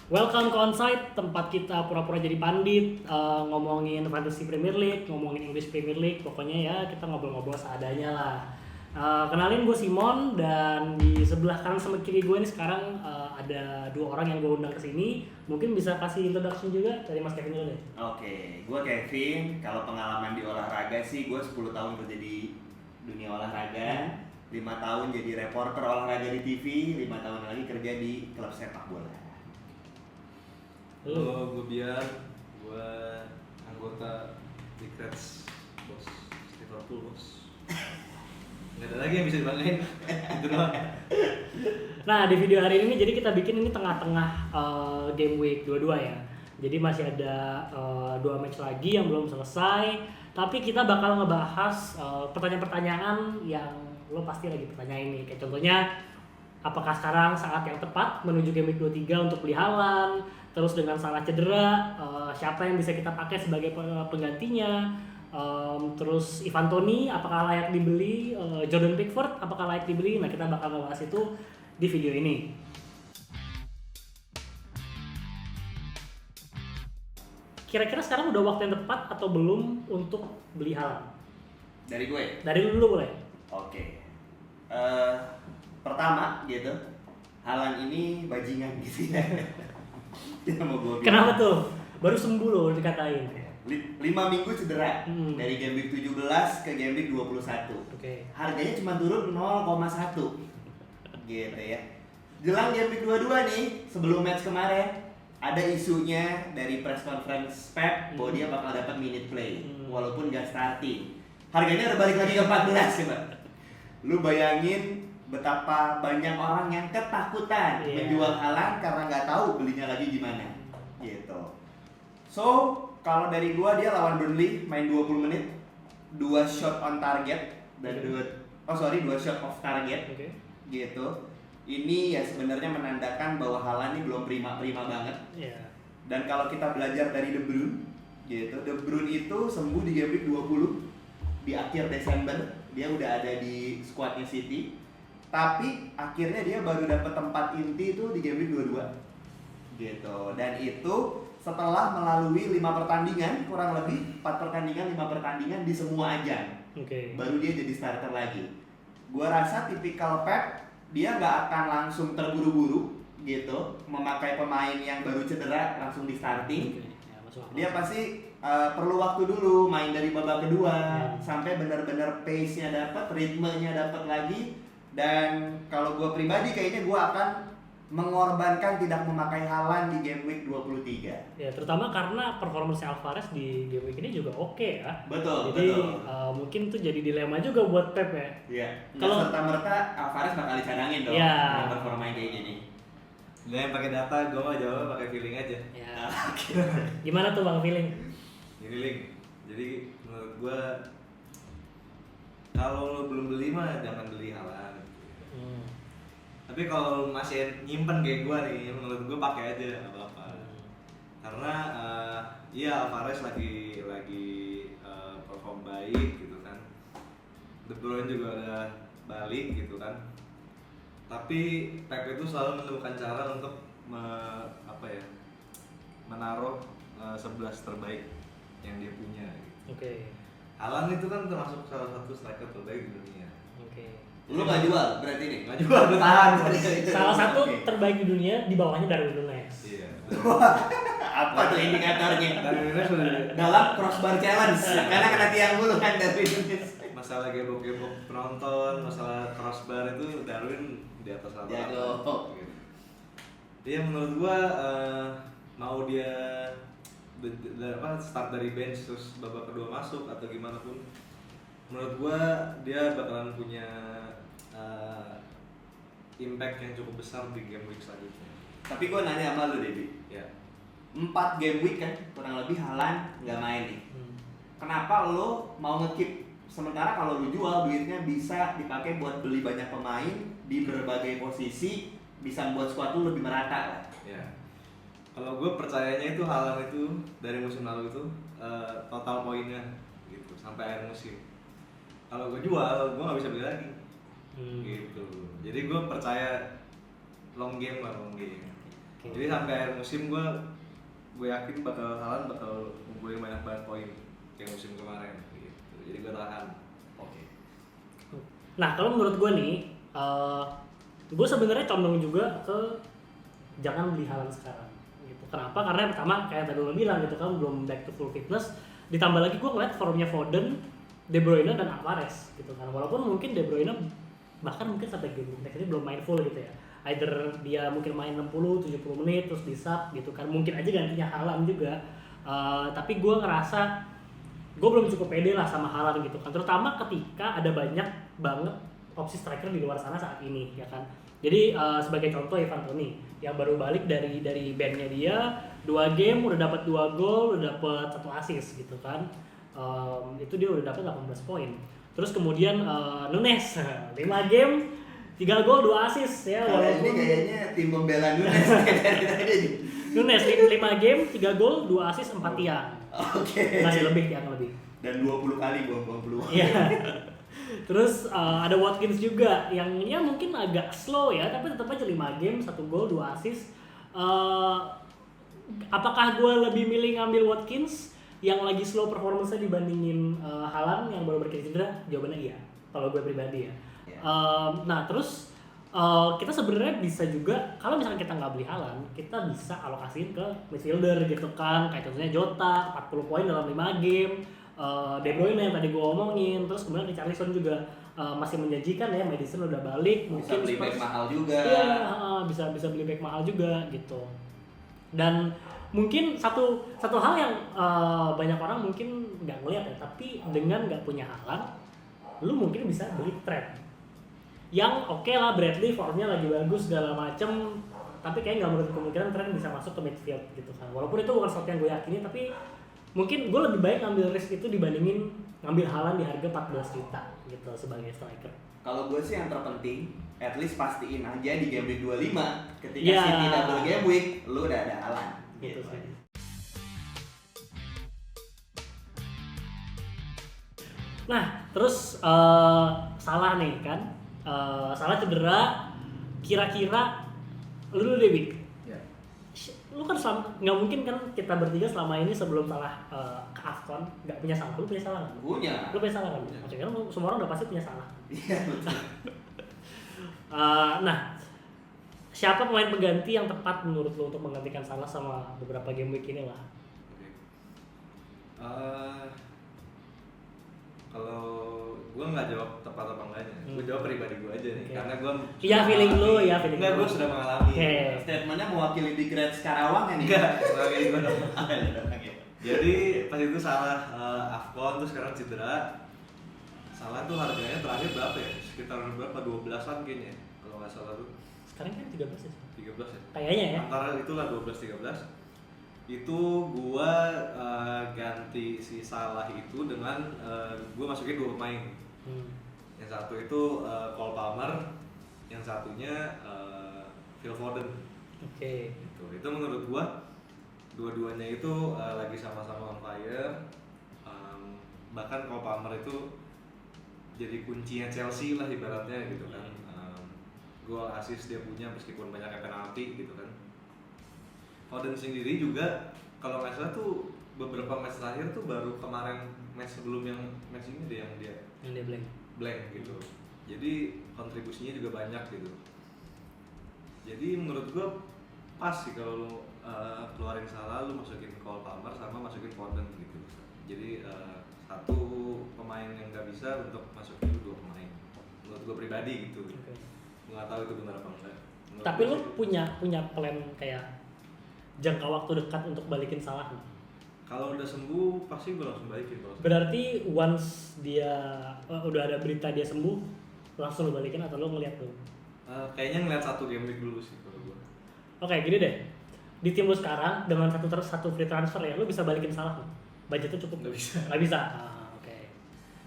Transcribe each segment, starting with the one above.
Welcome ke Onsite, tempat kita pura-pura jadi pandit, ngomongin Fantasy Premier League, ngomongin English Premier League, pokoknya ya kita ngobrol-ngobrol seadanya lah. Kenalin gue Simon, dan di sebelah kanan sama kiri gue ini sekarang ada dua orang yang gue undang ke sini. Mungkin bisa kasih introduction juga dari Mas Kevin dulu deh. Oke, gue Kevin. Kalau pengalaman di olahraga sih, gue 10 tahun kerja di dunia olahraga, 5 tahun jadi reporter olahraga di TV, 5 tahun lagi kerja di klub sepak bola. Halo, gue Bian, gue anggota di Reds, bos, Liverpool bos. Nggak ada lagi yang bisa dibanggain, itu doang. Nah, di video hari ini jadi kita bikin ini tengah-tengah game week 22 ya. Jadi masih ada 2 match lagi yang belum selesai, tapi kita bakal ngebahas pertanyaan-pertanyaan yang lo pasti lagi pertanyain nih. Kayak contohnya, apakah sekarang saat yang tepat menuju game week 23 untuk beli Haaland? Terus dengan Salah cedera, siapa yang bisa kita pakai sebagai penggantinya? Terus Ivan Toney apakah layak dibeli? Jordan Pickford apakah layak dibeli? Nah, kita bakal ngebahas itu di video ini. Kira-kira sekarang udah waktu yang tepat atau belum untuk beli Haaland? Dari gue? Dari dulu boleh. Oke. Pertama gitu, Haaland ini bajingan gitu ya. Dia mau gue bilang. Kenapa tuh? Baru sembuh loh dikatain. 5 minggu cedera, dari game week 17 ke game week 21. Oke. Harganya cuma turun 0,1 gitu ya. Jelang game week 22 nih, sebelum match kemarin ada isunya dari press conference Pep bahwa dia bakal dapat minute play walaupun gak starting. Harganya udah balik lagi ke 14 coba. Lu bayangin betapa banyak orang yang ketakutan menjual Haaland karena nggak tahu belinya lagi gimana gitu. So, kalau dari gua, dia lawan Burnley main 20 menit, 2 shot on target dan 2 shot off target. Gitu. Ini ya sebenarnya menandakan bahwa Haaland ini belum prima banget. Dan kalau kita belajar dari De Bruyne gitu, De Bruyne itu sembuh di game week 20 di akhir Desember, dia udah ada di skuadnya City. Tapi akhirnya dia baru dapat tempat inti itu di game week 22 gitu. Dan itu setelah melalui 5 pertandingan, kurang lebih 4 pertandingan, 5 pertandingan di semua ajang. Baru dia jadi starter lagi. Gua rasa tipikal Pep, dia nggak akan langsung terburu-buru gitu memakai pemain yang baru cedera langsung di starting. Dia pasti perlu waktu dulu main dari babak kedua sampai benar-benar pace-nya dapat, ritmenya dapat lagi. Dan kalau gue pribadi kayaknya gue akan mengorbankan tidak memakai Haaland di game week 23. Ya, terutama karena performance Alvarez di game week ini juga oke ya. Betul. Jadi mungkin itu jadi dilema juga buat Pep ya. Iya. Kalau serta-merta Alvarez bakal dicadangin dong dengan performa kayak gini. Dia yang pakai data, gue mah jawab pakai feeling aja. Ya. Gimana tuh Bang feeling? Feeling. Jadi menurut gue, kalau lo belum beli mah jangan beli Haaland. Tapi kalau masih nyimpen kayak gue nih, menurut gue pakai aja nggak apa-apa. Karena iya Alvarez lagi perform baik gitu kan. De Bruyne juga udah balik gitu kan. Tapi Pep itu selalu menemukan cara untuk menaruh 11 terbaik yang dia punya. Gitu. Haaland itu kan termasuk salah satu striker terbaik di dunia. Lu nggak jual berarti nih? Nggak jual, gue tahan. Salah satu terbaik di dunia, di bawahnya Darwin Núñez. Iya. Apa tuh indikatornya? Darwin Núñez sudah dalam crossbar challenge. Karena kena tiang mulu kan Darwin Núñez. Masalah gebok-gebok penonton, masalah crossbar itu Darwin di atas rata-rata. Dia menurut gua mau dia start dari bench terus babak kedua masuk atau gimana pun, menurut gua dia bakalan punya impact yang cukup besar di game week selanjutnya. Tapi gue nanya sama lu Debbie, Ya. 4 game week kan kurang lebih Haaland nggak main nih. Kenapa lo mau nge-keep? Sementara kalau lu jual, duitnya bisa dipakai buat beli banyak pemain di berbagai posisi, bisa membuat squad lu lebih merata lah. Ya. Kalau gue percayanya itu Haaland itu dari musim lalu itu total poinnya gitu sampai akhir musim. Kalau gue jual, gue nggak bisa beli lagi. Gitu. Jadi gue percaya long game. Jadi sampai akhir musim gue yakin Haaland bakal ngumpulin banyak banget poin kayak musim kemarin gitu. Jadi gue tahan. Oke. Nah kalau menurut gue nih, gue sebenarnya condong juga ke jangan beli Haaland sekarang. Gitu. Kenapa? Karena yang pertama kayak tadi lo bilang gitu kan belum back to full fitness. Ditambah lagi gue ngeliat formnya Foden, De Bruyne dan Alvarez gitu kan. Walaupun mungkin De Bruyne bahkan mungkin sampai game next ini belum main full gitu ya. Either dia mungkin main 60-70 menit terus di sub gitu kan. Mungkin aja gantinya Haaland juga. Tapi gue ngerasa gue belum cukup pede lah sama Haaland gitu kan. Terutama ketika ada banyak banget opsi striker di luar sana saat ini ya kan. Jadi sebagai contoh Ivan Toney yang baru balik dari bandnya dia 2 game udah dapat 2 gol, udah dapat 1 assist gitu kan. Itu dia udah dapat 18 poin. Terus kemudian Nunes 5 game 3 gol 2 assist ya Walaupun ini kayaknya tim pembela Nunes dari tadi. Nunes 5 game 3 gol 2 assist 4 tiang. Oke. Masih lebih tiang lebih. Dan 20 kali buang peluang. Iya. Terus ada Watkins juga yang ya mungkin agak slow ya tapi tetap aja 5 game 1 gol 2 assist. Apakah gue lebih milih ngambil Watkins yang lagi slow performance-nya dibandingin Haaland yang baru berkali cedera? Jawabannya iya. Kalau gue pribadi ya. Nah terus kita sebenarnya bisa juga kalau misalnya kita nggak beli Haaland, kita bisa alokasiin ke midfielder gitu kan, kayak contohnya Jota 40 poin dalam 5 game, De Bruyne yang tadi gue omongin, terus kemudian Richarlison juga masih menjanjikan ya, Maddison udah balik, Bisa mungkin beli back mahal juga. Iya, bisa beli back mahal juga gitu. Dan mungkin satu hal yang banyak orang mungkin nggak ngeliat ya, tapi dengan nggak punya Haaland, lu mungkin bisa beli Trent. Yang oke lah Bradley formnya lagi bagus segala macem, tapi kayak nggak menurut kemungkinan Trent bisa masuk ke midfield gitu kan. Walaupun itu bukan sesuatu yang gue yakini, tapi mungkin gue lebih baik ngambil risk itu dibandingin ngambil Haaland di harga 14 juta gitu sebagai striker. Kalau gue sih yang terpenting, at least pastiin aja di game week 25 ketika Ya. City double game week, lu udah ada Haaland. Gitu sih. Nah, terus Salah nih kan, Salah cedera, kira-kira lu dulu deh, Bi. Ya. Lu kan nggak mungkin kan kita bertiga selama ini sebelum Salah ke AFCON nggak punya Salah. Lu punya Salah kan? Punya. Lu punya Salah kan? Punya. Oke, kan semua orang udah pasti punya Salah. Iya betul. Nah, siapa pemain pengganti yang tepat menurut lu untuk menggantikan Salah sama beberapa game week ini lah? Oke. Kalau gue nggak jawab tepat apa enggaknya, gue jawab pribadi gue aja nih, Oke. karena gue Iya, feeling lu, ya, feeling enggak, lu. gue sudah mengalami. Oke. Statementnya mewakili Big Red Karawang ya nih. Enggak, sebagai gue dong. Oke. Jadi pas itu Salah AFCON terus sekarang cedera. Salah tuh harganya terakhir berapa ya? Sekitar berapa? 12-an kayaknya, kalau nggak salah tuh. Sekarang kan 13 ya? 13 ya? Kayaknya ya. Antara itulah 12-13. Itu gua ganti si Salah itu dengan gua masukin 2 pemain. Yang satu itu Cole Palmer, yang satunya Phil Foden. Oke. Itu menurut gua dua-duanya itu lagi sama-sama on fire. Bahkan Cole Palmer itu jadi kuncinya Chelsea lah ibaratnya gitu kan. Gol assist dia punya meskipun banyaknya penalti gitu kan. Foden sendiri juga kalau nggak salah tuh beberapa match terakhir tuh baru kemarin match sebelum yang match ini deh yang dia blank gitu. Jadi kontribusinya juga banyak gitu. Jadi menurut gua pas sih kalau lu keluarin Salah, lu masukin Cole Palmer sama masukin Foden gitu. Jadi satu pemain yang nggak bisa untuk masukin itu 2 pemain. Menurut gua pribadi gitu. Okay. Gua nggak tahu itu benar apa enggak. Tapi lu punya plan kayak jangka waktu dekat untuk balikin Salah? Kalau udah sembuh pasti gue langsung balikin kalau Berarti once dia udah ada berita dia sembuh langsung lu balikin atau lu ngeliat dulu? kayaknya ngeliat 1 game week dulu sih kalau gue. Oke, gini deh. Di tim lu sekarang dengan satu free transfer ya, lu bisa balikin Salah nggak? Budgetnya cukup? Nggak bisa. Nggak bisa. Oke.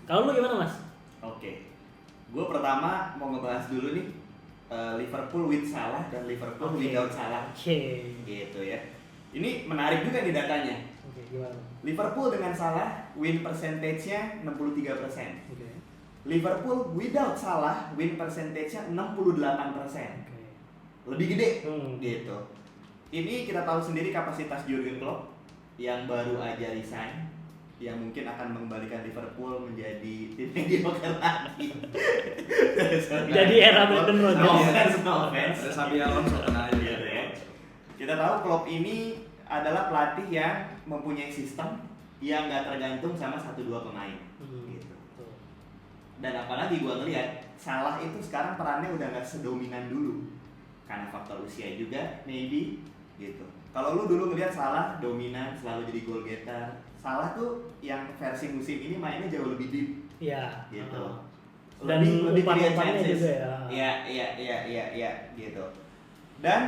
Kalau lu gimana, Mas? Oke. Gue pertama mau ngebahas dulu nih Liverpool with Salah dan Liverpool Oke. without Salah. Oke. Gitu ya. Ini menarik juga nih datanya. Oke, gimana? Liverpool dengan Salah win percentage-nya 63%. Oke. Liverpool without Salah win percentage-nya 68%. Oke. Lebih gede Hmm. gitu. Ini kita tahu sendiri kapasitas Jurgen Klopp yang baru aja resign, yang mungkin akan mengembalikan Liverpool menjadi tim mediocre lagi. Jadi era Brendan Rodgers. No offense. Ada Xabi Alonso kena aja. Gitu ya. Kita tahu Klopp ini adalah pelatih yang mempunyai sistem yang nggak tergantung sama 1-2 pemain. Gitu. Dan apalagi gua ngelihat Salah itu sekarang perannya udah nggak sedominan dulu karena faktor usia juga, maybe gitu. Kalau lu dulu ngelihat Salah dominan, selalu jadi goal getter. Salah tuh yang versi musim ini mainnya jauh lebih deep. Iya. Gitu. Dan lebih create umpan-umpannya chances. juga ya. Iya, gitu. Dan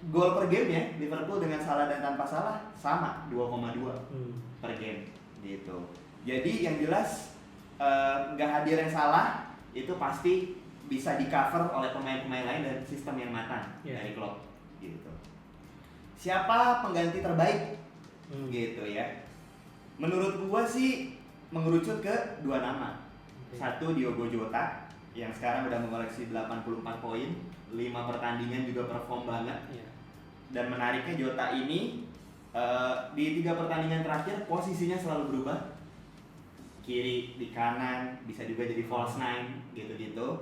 gol per game ya Liverpool dengan Salah dan tanpa Salah sama 2,2 per game gitu. Jadi yang jelas nggak hadirnya Salah itu pasti bisa di cover oleh pemain-pemain lain dan sistem yang matang dari Klopp gitu. Siapa pengganti terbaik gitu ya? Menurut gua sih mengerucut ke 2 nama. Satu Diogo Jota yang sekarang udah mengoleksi 84 poin, 5 pertandingan juga perform banget. Dan menariknya Jota ini di 3 pertandingan terakhir posisinya selalu berubah. Kiri, di kanan, bisa juga jadi false nine gitu-gitu.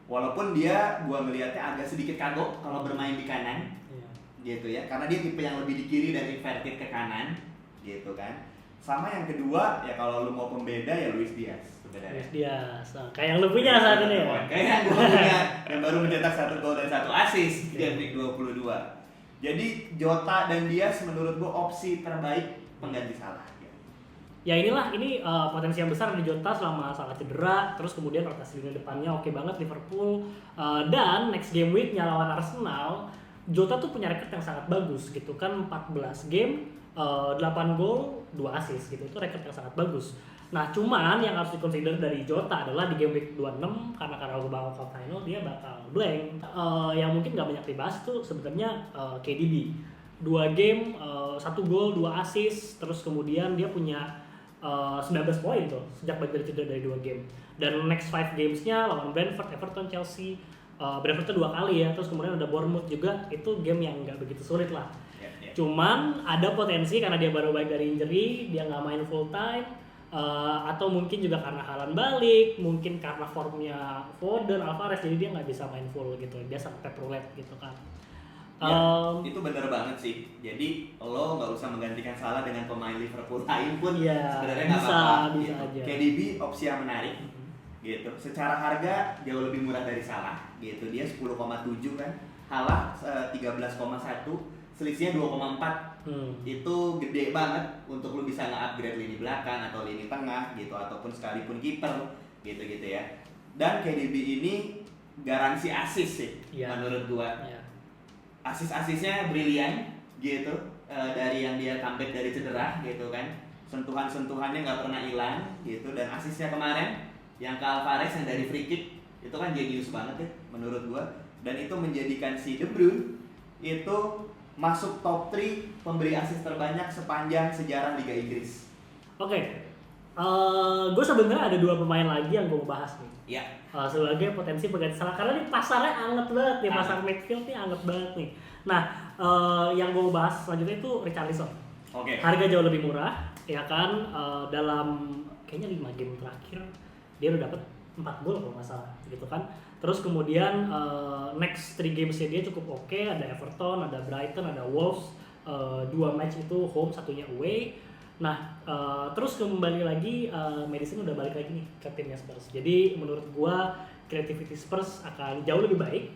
Walaupun dia gua ngelihatnya agak sedikit kagok kalau bermain di kanan. Gitu ya, karena dia tipe yang lebih di kiri dan inverted ke kanan gitu kan. Sama yang kedua ya kalau lu mau pembeda ya Luis Diaz sebenarnya. Luis Diaz, kayak yang lu punya saat ini ya. Kayak yang gua punya yang baru mencetak 1 gol dan 1 assist di Game Week 22. Jadi Jota dan Diaz menurut gua opsi terbaik pengganti Salah. Ya inilah ini potensi yang besar di Jota selama Salah cedera, terus kemudian rotasi lini depannya oke banget Liverpool, dan next game week-nya lawan Arsenal, Jota tuh punya record yang sangat bagus gitu kan, 14 game, 8 gol, 2 assist gitu, itu record yang sangat bagus. Nah cuman yang harus dikonsider dari Jota adalah di game week 26 karena bakal cup final dia bakal blank. Yang mungkin gak banyak dibahas tuh sebenarnya KDB, 2 game, 1 gol, 2 assist, terus kemudian dia punya 19 poin tuh sejak balik dari cedera dari 2 game. Dan next 5 gamesnya lawan Brentford, Everton, Chelsea, Brentford tuh 2 kali ya, terus kemudian ada Bournemouth juga, itu game yang nggak begitu sulit lah. Cuman ada potensi karena dia baru balik dari injury, dia nggak main full time, atau mungkin juga karena Haaland balik, mungkin karena formnya Foden, Alvarez, jadi dia nggak bisa main full gitu, biasa pep roulette gitu kan. Itu benar banget sih. Jadi lo nggak usah menggantikan Salah dengan pemain Liverpool lain pun sebenarnya nggak apa-apa. Bisa Gitu. aja. KDB opsi yang menarik. Gitu. Secara harga jauh lebih murah dari Salah. Gitu. Dia 10,7 kan. Salah 13,1. Selisihnya 2,4. Itu gede banget untuk lo bisa nge-upgrade lini belakang atau lini tengah gitu, ataupun sekalipun kiper gitu-gitu ya. Dan KDB ini garansi assist sih menurut gua. Asis-asisnya brilian gitu, dari yang dia comeback dari cedera gitu kan, sentuhan-sentuhannya nggak pernah hilang gitu, dan asisnya kemarin yang ke Alvarez yang dari free kick itu kan jenius banget ya menurut gua, dan itu menjadikan si De Bruyne itu masuk top 3 pemberi asis terbanyak sepanjang sejarah Liga Inggris. Oke. Gue sebenarnya ada 2 pemain lagi yang gue mau bahas nih. Iya. Sebagai potensi pengganti Salah karena ini pasarnya anget banget nih, pasar midfield nih anget banget nih. Nah, yang gue mau bahas selanjutnya itu Richarlison. Oke. Harga jauh lebih murah, ya kan, dalam kayaknya 5 game terakhir dia udah dapet 4 gol kalau nggak salah, gitu kan. Terus kemudian next 3 games-nya dia cukup oke, ada Everton, ada Brighton, ada Wolves, 2 match itu home, satunya away. Nah, terus kembali lagi Maddison udah balik lagi nih ke timnya Spurs. Jadi menurut gua creativity Spurs akan jauh lebih baik.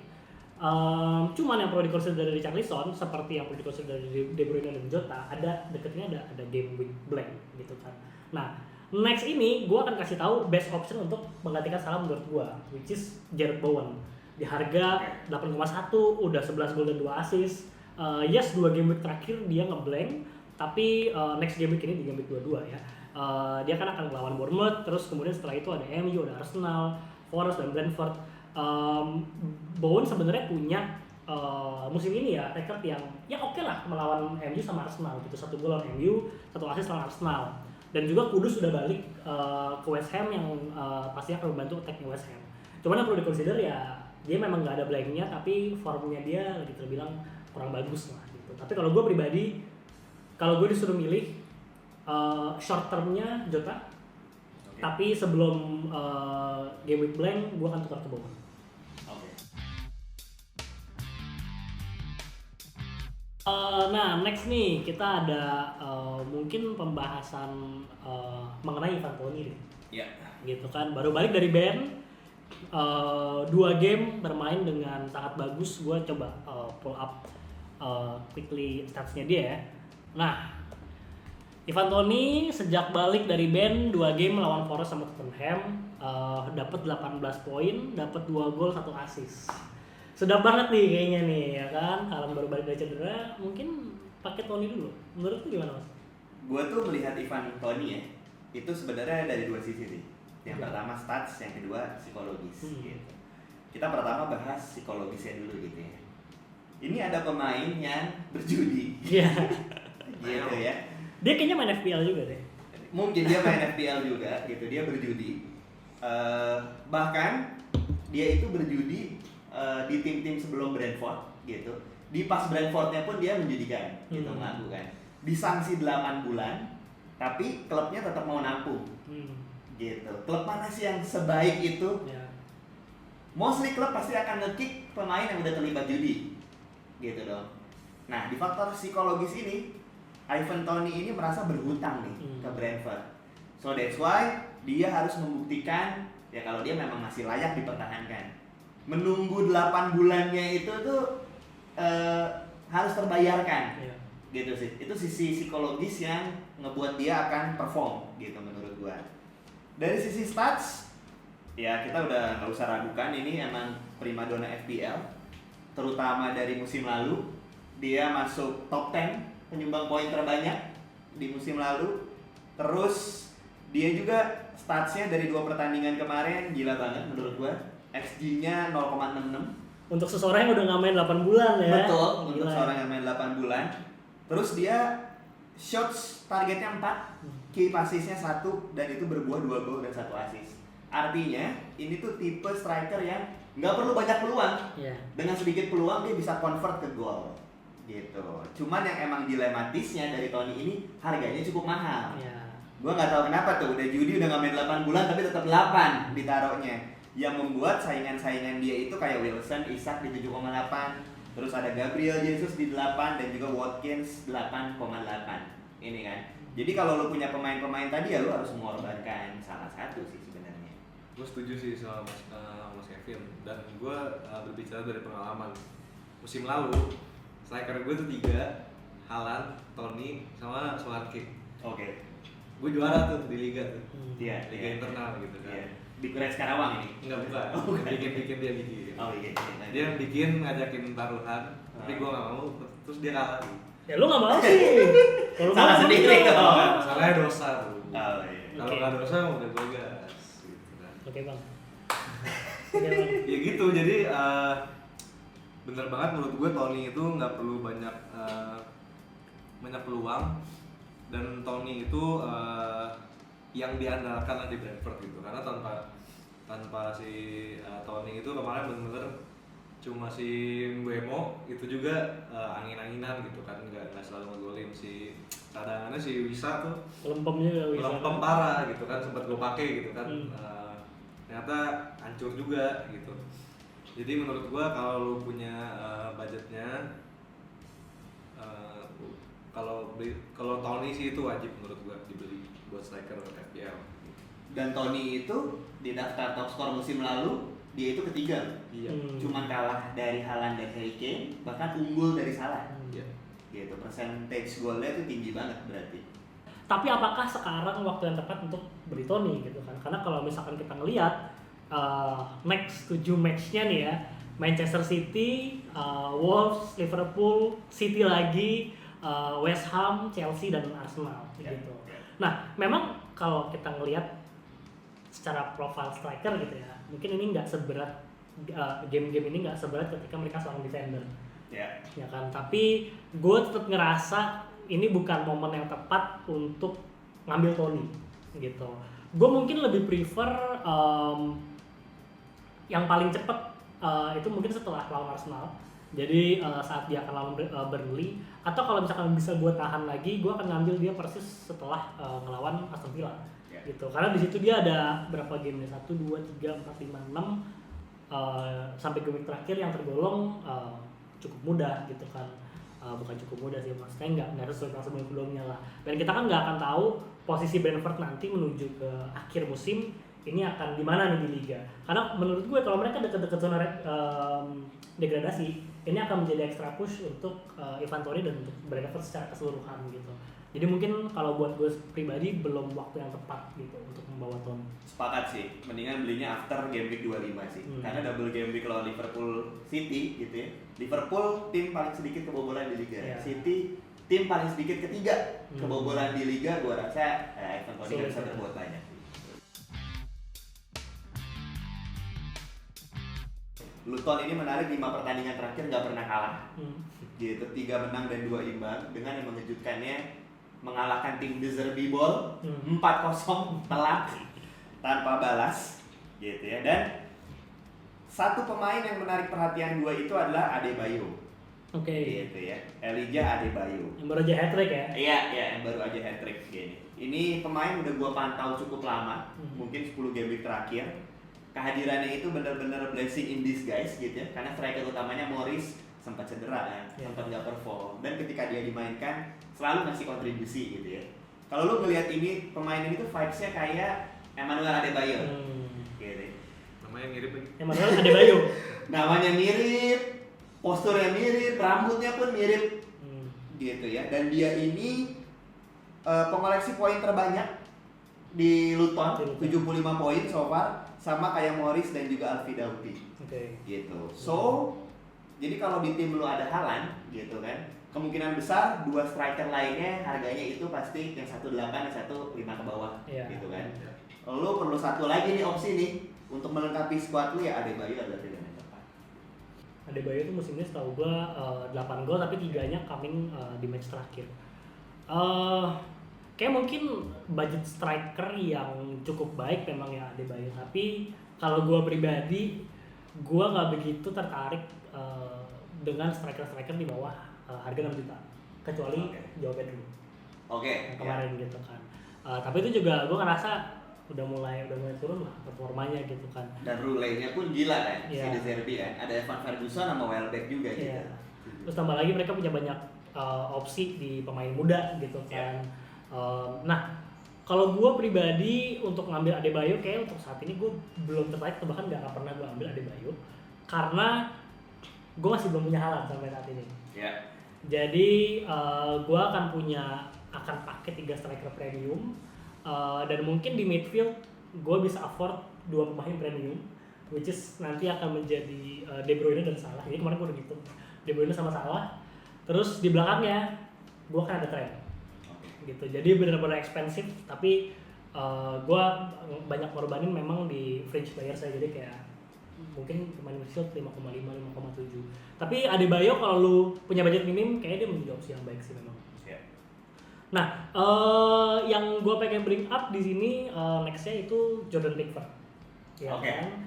Cuman yang perlu dikonsider dari Richarlison seperti yang perlu dikonsider dari De Bruyne dan Jota, deketnya ada game week blank gitu kan. Nah, next ini gua akan kasih tahu best option untuk menggantikan Salah menurut gua, which is Jarrod Bowen. Di harga 8,1 udah 11 gol dan 2 assist. Yes, 2 game week terakhir dia ngeblank. Tapi next game week ini di game week 22 ya, dia kan akan melawan Bournemouth, terus kemudian setelah itu ada MU, ada Arsenal, Forest dan Brentford. Bowen sebenarnya punya musim ini ya record yang oke lah melawan MU sama Arsenal gitu, 1 gol lawan MU, 1 assist lawan Arsenal. Dan juga Kudus sudah balik ke West Ham yang pasti akan membantu attack-nya West Ham. Cuman yang perlu dikonsider ya dia memang nggak ada blanknya, tapi formnya dia lagi terbilang kurang bagus lah gitu. Tapi kalau gue pribadi, kalau gue disuruh milih short termnya Jota, tapi sebelum game week blank gue akan tukar ke Bowen. Oke. Nah next nih kita ada mungkin pembahasan mengenai Ivan Toney nih. Iya. Gitu kan, baru balik dari band, 2 game bermain dengan sangat bagus. Gue coba pull up quickly statsnya dia ya. Nah, Ivan Toney sejak balik dari band 2 game melawan Forest sama Tottenham, dapat 18 poin, dapat 2 gol 1 assist. Sedap banget nih kayaknya nih ya kan. Haaland baru balik dari cedera, mungkin pakai Toney dulu. Menurut lu gimana Mas? Gue tuh melihat Ivan Toney ya, itu sebenarnya dari 2 sisi sih. Yang pertama stats, yang kedua psikologis. Gitu. Kita pertama bahas psikologisnya dulu gitu ya. Ini ada pemain yang berjudi. Iya. Gitu ya. Dia kayaknya main FPL juga deh. Mungkin dia main FPL juga gitu, dia berjudi. Bahkan dia itu berjudi di tim-tim sebelum Brentford gitu. Di pas Brentfordnya pun dia menjudikan gitu, ngaku kan. Disanksi 8 bulan, tapi klubnya tetap mau nampung. Gitu. Klub mana sih yang sebaik itu? Ya. Mostly klub pasti akan nge-kick pemain yang udah terlibat judi. Gitu dong. Nah, di faktor psikologis ini Ivan Toney ini merasa berhutang nih ke Brentford. So that's why dia harus membuktikan ya kalau dia memang masih layak dipertahankan. Menunggu 8 bulannya itu tuh harus terbayarkan. Yeah. Gitu sih. Itu sisi psikologis yang ngebuat dia akan perform gitu menurut gua. Dari sisi stats ya kita udah nggak usah ragukan, ini emang primadona FPL. Terutama dari musim lalu dia masuk top 10 penyumbang poin terbanyak di musim lalu. Terus dia juga statsnya dari 2 pertandingan kemarin gila banget menurut gua. XG-nya 0,66. Untuk seseorang yang udah nggak main 8 bulan ya. Betul, Gila. untuk seorang yang main 8 bulan. Terus dia shots targetnya 4, key assist-nya 1, dan itu berbuah 2 gol dan 1 assist. Artinya ini tuh tipe striker yang nggak perlu banyak peluang. Yeah. Dengan sedikit peluang dia bisa convert ke gol. Gitu. Cuman yang emang dilematisnya dari Toney ini harganya cukup mahal. Yeah. Gua nggak tahu kenapa tuh, udah judi udah nggak main 8 bulan tapi tetap 8 ditaruhnya. Yang membuat saingan-saingan dia itu kayak Wilson, Isak di 7,8, terus ada Gabriel Jesus di 8 dan juga Watkins 8,8. Ini kan. Jadi kalau lo punya pemain-pemain tadi ya lo harus mengorbankan salah satu sih sebenarnya. Gue setuju sih sama Mas Kevin, dan gue berbicara dari pengalaman musim lalu. Striker gue tuh 3, Haaland, Toney, sama Solanke. Oke. Gue juara tuh di liga tuh. Iya, Liga internal gitu kan. Iya. Di Reds Karawang ini. Enggak, bukan. Oh, bukan. Bikin dia bikin. Oh iya. Dia yang bikin ngajakin taruhan, tapi gue gak mau, terus dia kalah. Ya lu nggak mau sih. Kalau Salah mau, sendiri mau. dong. Salahnya dosa tuh. Oh iya. Kalau Oke. nggak dosa udah gue gas. Gitu kan. Oke bang. Oke, Bang. Ya gitu, jadi bener banget menurut gue Toney itu nggak perlu banyak peluang, dan Toney itu yang diandalkan lah di Brentford gitu, karena tanpa si Toney itu kemarin bener-bener cuma si Mbeumo itu juga angin-anginan gitu kan, nggak selalu ngegolin. Si cadangannya si Wisa tuh Lempem juga bisa. lempem parah gitu kan, sempat gue pakai gitu kan. Ternyata hancur juga gitu. Jadi menurut gua kalau lu punya budgetnya, kalau Toney sih itu wajib menurut gua dibeli buat striker FPL. Dan Toney itu di daftar top skor musim lalu dia itu ketiga. Iya. Cuman kalah dari Haaland dan Harry Kane, bahkan unggul dari Salah. Iya. Gitu, percentage golnya itu tinggi banget berarti. Tapi apakah sekarang waktu yang tepat untuk beli Toney gitu kan? Karena kalau misalkan kita ngelihat next 7 match-nya nih ya, Manchester City, Wolves, Liverpool, City lagi, West Ham, Chelsea dan Arsenal gitu. Nah, memang kalau kita ngelihat secara profile striker gitu ya, mungkin ini nggak seberat game-game ini nggak seberat ketika mereka seorang defender. Ya kan, tapi gue tetap ngerasa ini bukan momen yang tepat untuk ngambil Toney gitu. Gue mungkin lebih prefer yang paling cepet itu mungkin setelah lawan Arsenal, Jadi saat dia akan lawan Burnley, atau kalau misalkan bisa gue tahan lagi, gue akan ngambil dia persis setelah ngelawan Aston Villa. Gitu. Karena di situ dia ada berapa game nih? 1 2 3 4 5 6 sampai game terakhir yang tergolong cukup mudah gitu kan. Bukan cukup mudah sih, maksudnya nggak sesuai dengan sebelum-sebelumnya lah. Dan kita kan nggak akan tahu posisi Brentford nanti menuju ke akhir musim ini akan di mana nih di liga. Karena menurut gue kalau mereka dekat-dekat zona degradasi, ini akan menjadi extra push untuk Ivan Toney dan untuk Brentford secara keseluruhan gitu. Jadi mungkin kalau buat gue pribadi belum waktu yang tepat gitu untuk membawa Toney. Sepakat sih, mendingan belinya after game week 25 sih. Karena double game week lawan Liverpool City gitu ya. Liverpool tim paling sedikit kebobolan di liga. Yeah. City tim paling sedikit ketiga kebobolan di liga. Gua rasa Ivan Toney nggak bisa berbuat banyak. Luton ini menarik, 5 pertandingan terakhir nggak pernah kalah. Gitu, 3 menang dan 2 imbang. Dengan yang mengejutkannya mengalahkan tim The Derby Ball 4-0 telak tanpa balas gitu ya. Dan satu pemain yang menarik perhatian gue itu adalah Adebayo. Oke. Gitu ya, Elijah Adebayo. Yang baru aja hat-trick ya? Iya, yang baru aja hat-trick gini. Ini pemain udah gue pantau cukup lama, mungkin 10 game week terakhir. Kehadirannya itu benar-benar blessing in disguise gitu ya, karena striker utamanya Morris sempat cedera kan, sempat nggak perform, dan ketika dia dimainkan selalu ngasih kontribusi gitu ya. Kalau lu ngelihat ini pemain ini tuh vibes-nya kayak Emmanuel Adebayo, gitu. Namanya mirip lagi. Emmanuel Adebayo. Namanya mirip, posturnya mirip, rambutnya pun mirip, gitu ya. Dan dia ini pengoleksi poin terbanyak di Luton, 75 poin so far, sama kayak Morris dan juga Alfie Doughty. Gitu. So, jadi kalau di tim lu ada Haaland gitu kan, kemungkinan besar 2 striker lainnya harganya itu pasti yang 18 dan 15 ke bawah, gitu kan. Lu perlu satu lagi nih opsi nih untuk melengkapi squad lu, ya Adebayo adalah pilihan yang tepat. Adebayo itu musim ini setahu gua 8 gol tapi 3-nya coming di match terakhir. Kayak mungkin budget striker yang cukup baik memang ya Adebayo, tapi kalau gua pribadi gua nggak begitu tertarik dengan striker-striker di bawah harga 6 juta, kecuali Joao Pedro. Yang kemarin gitu kan. Tapi itu juga gue ngerasa udah mulai turun lah performanya gitu kan. Dan rulenya pun gila kan, si De Zerbi kan. Ada Evan Ferguson sama Welbeck juga gitu. Terus tambah lagi mereka punya banyak opsi di pemain muda gitu kan. Nah, kalau gue pribadi untuk ngambil Adebayo, kayak untuk saat ini gue belum tertarik, atau bahkan gak pernah gue ambil Adebayo karena gue masih belum punya Haaland sampai saat ini. Jadi gue akan pakai 3 striker premium, dan mungkin di midfield gue bisa afford 2 pemain premium, which is nanti akan menjadi De Bruyne dan Salah. Jadi kemarin gue udah gitu, De Bruyne sama Salah. Terus di belakangnya gue akan ada Trent. Gitu. Jadi benar-benar ekspensif, tapi gue banyak ngorbanin memang di fringe player saya, jadi kayak mungkin pemain midfield 5,5, 5,7. Tapi Adebayo kalau lu punya budget minim, kayaknya dia menjadi opsi yang baik sih memang. Nah, yang gue pengen bring up di sini nextnya itu Jordan Pickford, ya kan?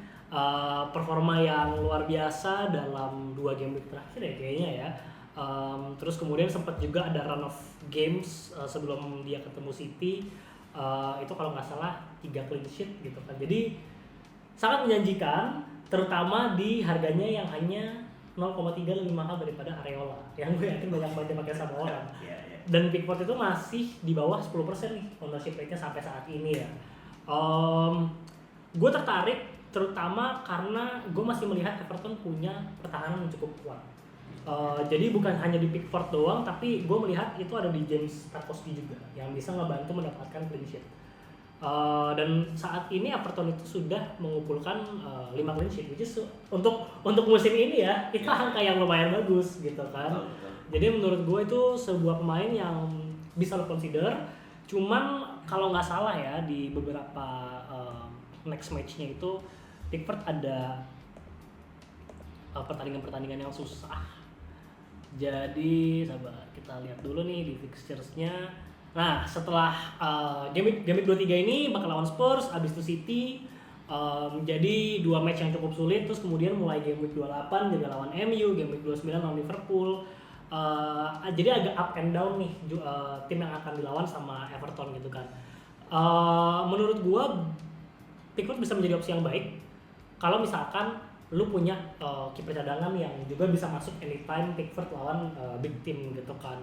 Performa yang luar biasa dalam 2 game week terakhir ya kayaknya ya. Terus kemudian sempat juga ada run of games sebelum dia ketemu City, itu kalau nggak salah 3 clean sheet gitu kan. Jadi sangat menjanjikan, terutama di harganya yang hanya 0,3 lebih mahal daripada Areola yang gue yakin banyak banget pakai sama orang. Dan Pickford itu masih di bawah 10% nih ownership rate-nya sampai saat ini ya. Gue tertarik terutama karena gue masih melihat Everton punya pertahanan yang cukup kuat. Jadi bukan hanya di Pickford doang, tapi gue melihat itu ada di James Tarkowski juga yang bisa ngebantu mendapatkan clean sheet. Dan saat ini Everton itu sudah mengumpulkan 5 clean sheet, which is untuk musim ini ya, itu angka yang lumayan bagus gitu kan. Jadi menurut gue itu sebuah pemain yang bisa lo consider. Cuman kalau nggak salah ya di beberapa next match-nya itu Pickford ada pertandingan-pertandingan yang susah. Jadi sabar, kita lihat dulu nih di fixtures-nya. Nah, setelah game week 23 ini bakal lawan Spurs, abis itu City, Jadi 2 match yang cukup sulit, terus kemudian mulai game week 28 juga lawan MU, game week 29 lawan Liverpool. Jadi agak up and down nih tim yang akan dilawan sama Everton gitu kan. Menurut gua Pickford bisa menjadi opsi yang baik kalau misalkan lu punya kiper cadangan yang juga bisa masuk anytime Pickford lawan big team gitu kan.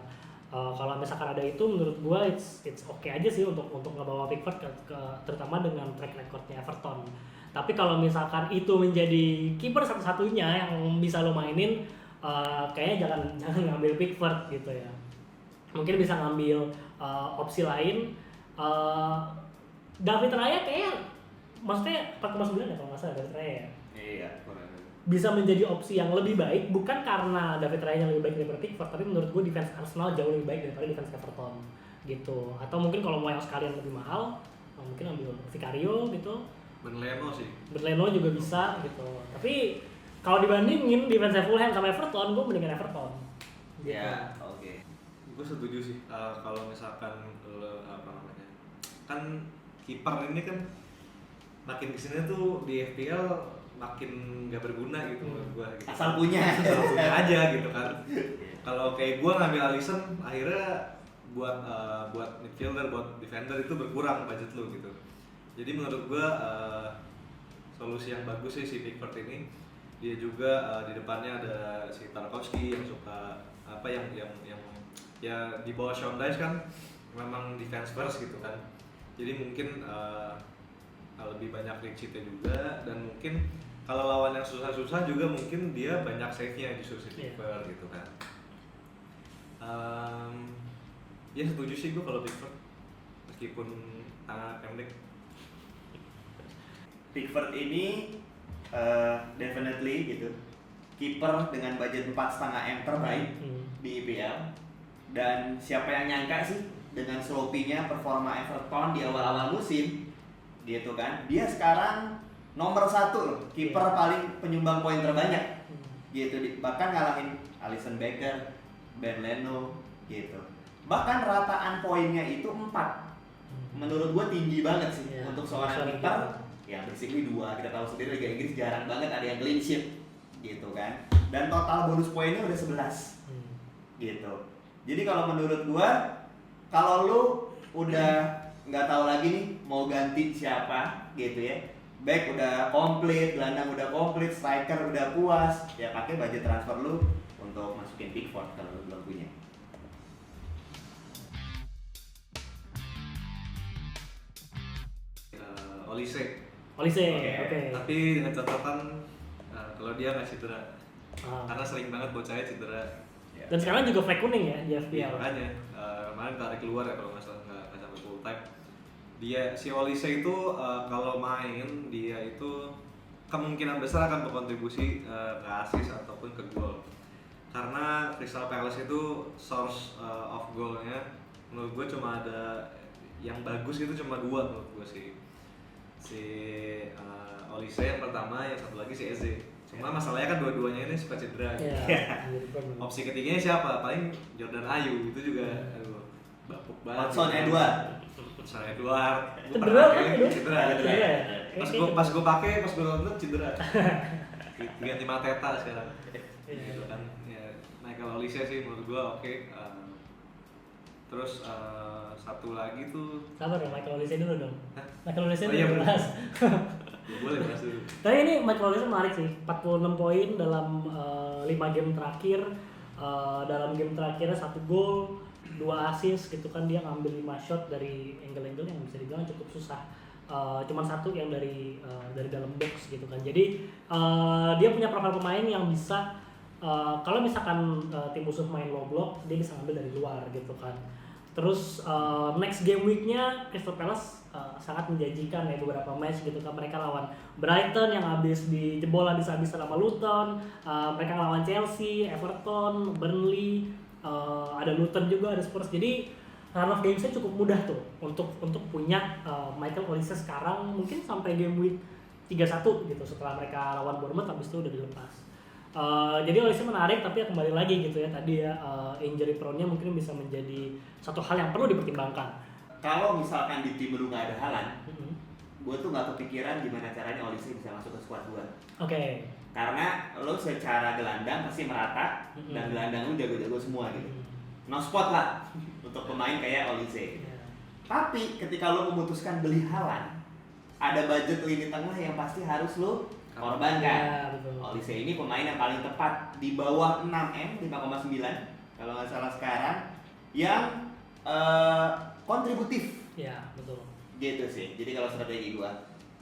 Kalau misalkan ada itu, menurut gua it's okay aja sih untuk ngebawa Pickford ke terutama dengan track recordnya Everton. Tapi kalau misalkan itu menjadi kiper satu-satunya yang bisa lo mainin, kayaknya jangan ngambil Pickford gitu ya. Mungkin bisa ngambil opsi lain. David Raya kayaknya maksudnya 4,9 ya kalau nggak salah David Raya ya. Iya, kurang. Bisa menjadi opsi yang lebih baik, bukan karena David Raya yang lebih baik daripada Pickford, tapi menurut gue defense Arsenal jauh lebih baik daripada defense Everton gitu. Atau mungkin kalau mau yang sekalian lebih mahal, mungkin ambil Vicario gitu. Benleno sih. Benleno juga bisa gitu. Tapi kalau dibandingin defense Fulham sama Everton, gue mendingan Everton. Gitu. Ya, oke. Gue setuju sih kalau misalkan apa namanya, kan kiper ini kan makin kesini tuh di FPL makin gak berguna gitu menurut gue gitu. Asal punya aja gitu kan. Kalau kayak gue ngambil Alisson akhirnya buat midfielder, buat defender itu berkurang budget lu gitu. Jadi menurut gue solusi yang bagus sih si Pickford ini. Dia juga di depannya ada si Tarkowski yang suka apa yang ya di bawah Sean Dyche kan memang defense first gitu kan. Jadi mungkin lebih banyak clean sheet-nya juga, dan mungkin kalau lawan yang susah-susah juga mungkin dia banyak save-nya justru si Pickford gitu kan. Ya setuju sih gue kalau Pickford meskipun tangan pendek. Pickford ini definitely gitu kiper dengan budget 4,5 M terbaik di IPL. Dan siapa yang nyangka sih dengan sloppy-nya performa Everton di awal-awal musim gitu kan, dia sekarang nomor 1 loh, kiper paling penyumbang poin terbanyak gitu, bahkan ngalahin Alisson Becker, Benleno gitu. Bahkan rataan poinnya itu 4. Menurut gua tinggi banget sih untuk seorang kiper yang basically 2. Kita tahu sendiri Liga Inggris jarang banget ada yang clean sheet gitu kan. Dan total bonus poinnya udah 11 gitu. Jadi kalau menurut gua, kalau lu udah nggak tahu lagi nih mau ganti siapa gitu ya, back udah komplit, gelandang udah komplit, striker udah puas, ya pakai budget transfer lu untuk masukin Pickford kalau lu belum punya. Olise. Oke. Tapi dengan catatan kalau dia nggak cedera, karena sering banget buat saya cedera. Dan sekarang juga flag kuning ya di FPL. Makanya kemarin tarik keluar ya kalau nggak salah, nggak sampai full time. Dia si Olise itu kalau main dia itu kemungkinan besar akan berkontribusi ke assist ataupun ke gol. Karena Crystal Palace itu source of goalnya menurut gue cuma ada yang bagus itu cuma 2 menurut gue sih. Si Olise yang pertama, yang satu lagi si Eze. Cuma masalahnya kan dua-duanya ini suka cedera. Opsi ketiganya siapa? Paling Jordan Ayew, itu juga aduh bapuk banget. Hudson Edouard. Cedera. Pas gue pakai, pas gue nonton cedera. Ganti Mateta sekarang. Gitu kan. Ya, Michael Olise sih menurut gue oke. Terus satu lagi tuh. Sabar dong, Michael Olise dulu dong. Michael Olise iya, dulu bahas. Boleh bahas dulu. Tapi ini Michael Olise menarik sih, 46 poin dalam 5 game terakhir. Dalam game terakhirnya 1 gol, 2 assist gitu kan, dia ngambil 5 shot dari angle-angle yang bisa dibilang cukup susah. Cuman 1 yang dari dalam box gitu kan. Jadi dia punya profil pemain yang bisa kalau misalkan tim musuh main low block, dia bisa ngambil dari luar gitu kan. Terus next game weeknya Crystal Palace sangat menjanjikan ya, beberapa match gitu kan. Mereka lawan Brighton yang habis dijebol habis-habisan sama Luton, mereka lawan Chelsea, Everton, Burnley, ada Luton juga, ada Spurs. Jadi run of games-nya cukup mudah tuh untuk punya Michael Olise sekarang, mungkin sampai game week 31 gitu, setelah mereka lawan Bournemouth habis itu udah dilepas. Jadi Olise menarik, tapi ya kembali lagi gitu ya tadi ya, injury prone-nya mungkin bisa menjadi satu hal yang perlu dipertimbangkan. Kalau misalkan di tim lu nggak ada Haaland, gue tuh nggak kepikiran gimana caranya Olise bisa masuk ke squad gue. Oke. Karena lo secara gelandang pasti merata dan gelandang lo jago-jago semua gitu. No spot lah untuk pemain kayak Olise. Iya. Tapi ketika lo memutuskan beli Haaland, ada budget lini tengah yang pasti harus lo korbankan. Ya, betul. Olise ini pemain yang paling tepat di bawah 6M, 5,9 kalau nggak salah sekarang, yang kontributif. Ya, betul. Gitu sih. Jadi kalau strategi gua,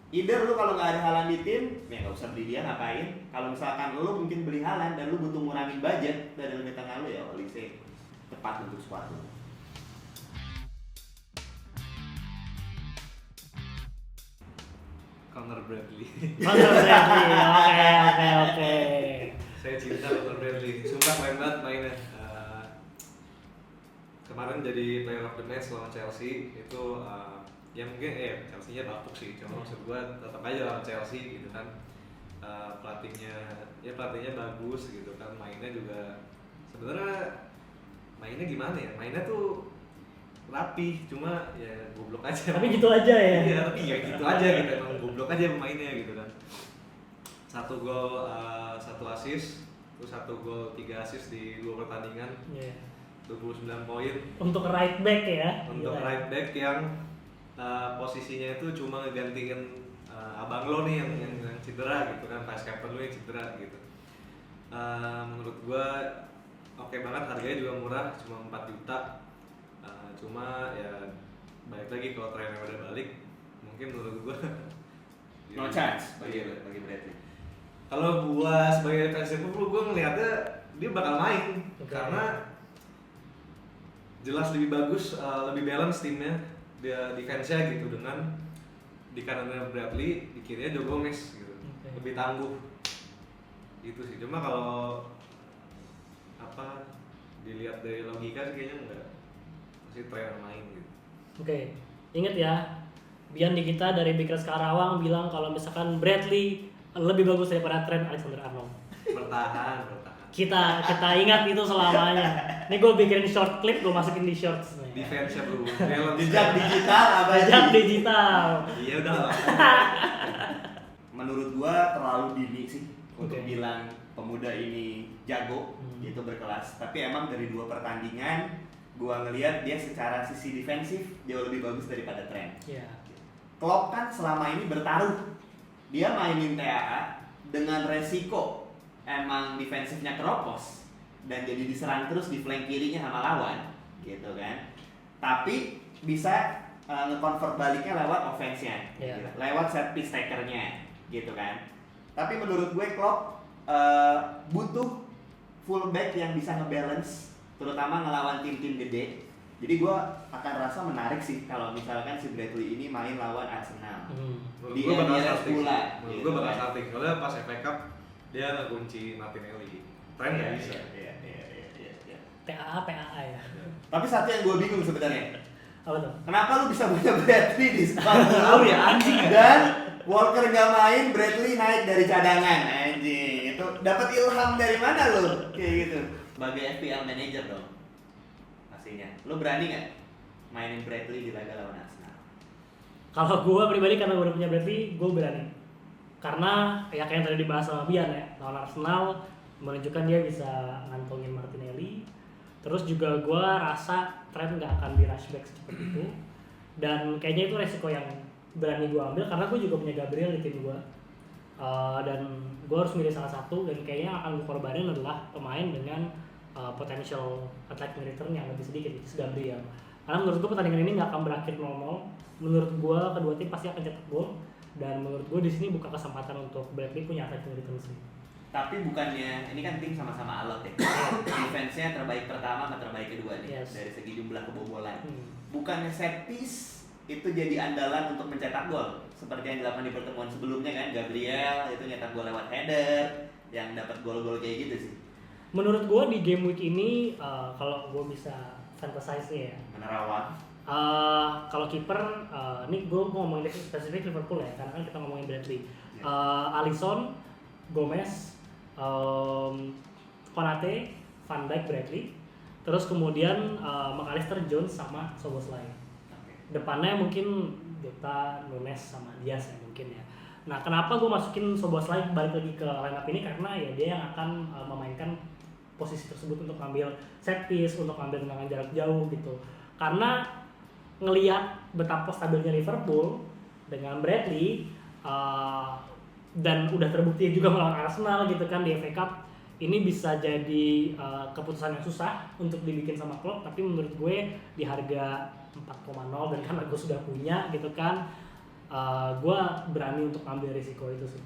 either lu kalau nggak ada Haaland di tim, ya nggak usah beli dia, ngapain? Kalau misalkan lu mungkin beli Haaland dan lu butuh ngurangin budget dari lini tengah lu, ya Olise tepat untuk squad lu. Conor Bradley. Conor Bradley. Oke. Saya cinta Conor Bradley. Sumpah keren banget mainnya. Kemarin jadi player of the match lawan Chelsea itu ya mungkin Chelsea-nya bapuk sih, cuma maksud gua tetap aja lawan Chelsea gitu kan. Pelatihnya bagus gitu kan, mainnya juga sebenarnya mainnya gimana ya? Mainnya tuh rapi, cuma ya goblok aja. Tapi gitu aja ya. Iya, tapi ya gitu aja gitu, emang goblok aja pemainnya gitu kan. 1 gol, 1 assist, terus 1 gol 3 assist di 2 pertandingan. Iya. 29 poin. Untuk right back ya. Untuk Gila. right back yang posisinya itu cuma ngegantiin abang lo nih yang cedera gitu kan, vice captain lo yang cedera gitu. Menurut gua oke banget, harganya juga murah, cuma 4 juta. Cuma ya balik lagi kalau trennya udah balik, mungkin menurut gua No chance bagi Bradley. Kalau gua sebagai fans Liverpool, gua ngelihatnya dia bakal main. Oke. Karena jelas lebih bagus, lebih balance timnya, dia defense-nya gitu, dengan di kanannya Bradley, di kirinya Joe Gomez gitu. Oke. Lebih tangguh. Itu sih. Cuma kalau dilihat dari logika sih kayaknya enggak. Masih tren main gitu. Oke. Ingat ya, Bian di kita dari Bikers Karawang bilang kalau misalkan Bradley lebih bagus daripada Trent Alexander-Arnold. Bertahan. Kita ingat itu selamanya. Ini gue bikin short clip, gue masukin di shorts. Defense-nya bro. Jejak digital apa Jejak sih? digital. Iya udah lah. Menurut gua terlalu dini sih untuk Oke. bilang pemuda ini jago, itu berkelas. Tapi emang dari 2 pertandingan gua ngelihat dia secara sisi defensif jauh lebih bagus daripada Trent. Iya. Klopp kan selama ini bertaruh, dia mainin TAA dengan resiko emang defensifnya keropos dan jadi diserang terus di flank kirinya sama lawan, gitu kan. Tapi bisa nge-convert baliknya lewat offense-nya, Iya. lewat set piece taker-nya, gitu kan. Tapi menurut gue Klopp butuh fullback yang bisa ngebalance, terutama ngelawan tim-tim gede. Jadi gue akan rasa menarik sih kalau misalkan si Bradley ini main lawan Arsenal. Menurut Di gua bakal Emirates starting. pula, Menurut gitu gua bakal kan. starting. Soalnya pas FA Cup dia ngekunci Martinelli. Trent nggak bisa. Iya. PAA ya. Tapi satu yang gue bingung sebenarnya, Apa tuh? kenapa lu bisa punya Bradley di squad lu? Tahu ya, anjing ya? Dan Walker nggak main, Bradley naik dari cadangan, anjing. Itu dapat ilham dari mana lu? Kayak gitu. Sebagai FPL manager dong, pastinya. Lu berani nggak mainin Bradley di laga lawan Arsenal? Kalau gue pribadi karena gue udah punya Bradley, gue berani. Karena ya kayak yang tadi dibahas sama Bian ya, lawan Arsenal menunjukkan dia bisa ngantongin Martinelli. Terus juga gue rasa Trent nggak akan di rushback secepat itu. Dan kayaknya itu resiko yang berani gue ambil karena gue juga punya Gabriel di tim gue. Dan gue harus milih salah satu dan kayaknya akan gue korbanin adalah pemain dengan potential attacking return yang lebih sedikit, itu Gabriel. Karena menurut gue pertandingan ini nggak akan berakhir 0-0. Menurut gue kedua tim pasti akan cetak gol. Dan menurut gue di sini buka kesempatan untuk Bradley punya attacking return sih. Tapi bukannya, ini kan tim sama-sama alot ya. Defense-nya terbaik pertama sama terbaik kedua nih, Yes. dari segi jumlah kebobolan. Bukannya set piece itu jadi andalan untuk mencetak gol seperti yang dilakukan di pertemuan sebelumnya kan, Gabriel itu nyetak gol lewat header, yang dapat gol-gol kayak gitu sih. Menurut gue di game week ini kalau gue bisa fantasize ya, Menerawang. kalau kiper ini gue ngomongin spesifik Liverpool ya, karena kan kita ngomongin Bradley. Ya. Alisson, Gomez, Konate, Van Dijk, Bradley, terus kemudian McAllister, Jones sama Szoboszlai. Oke. depannya mungkin Dota, Nunes sama Dias ya mungkin ya. Nah, kenapa gue masukin Szoboszlai balik lagi ke lineup ini karena ya dia yang akan memainkan posisi tersebut untuk ngambil set piece, untuk ngambil tendangan jarak jauh gitu. Karena ngelihat betapa stabilnya Liverpool dengan Bradley dan udah terbukti juga melawan Arsenal gitu kan di FA Cup, ini bisa jadi keputusan yang susah untuk dibikin sama klub, tapi menurut gue di harga 4,0 dan karena gue sudah punya gitu kan, gue berani untuk ambil risiko itu sih.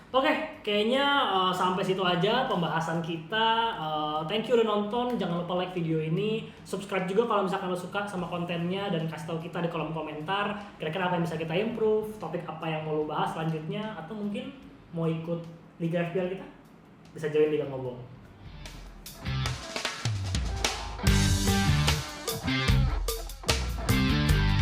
Oke, kayaknya sampai situ aja pembahasan kita. Thank you udah nonton, jangan lupa like video ini, subscribe juga kalau misalkan lo suka sama kontennya, dan kasih tahu kita di kolom komentar kira-kira apa yang bisa kita improve, topik apa yang mau lo bahas selanjutnya, atau mungkin mau ikut Liga FPL kita, bisa join Liga Ngobong.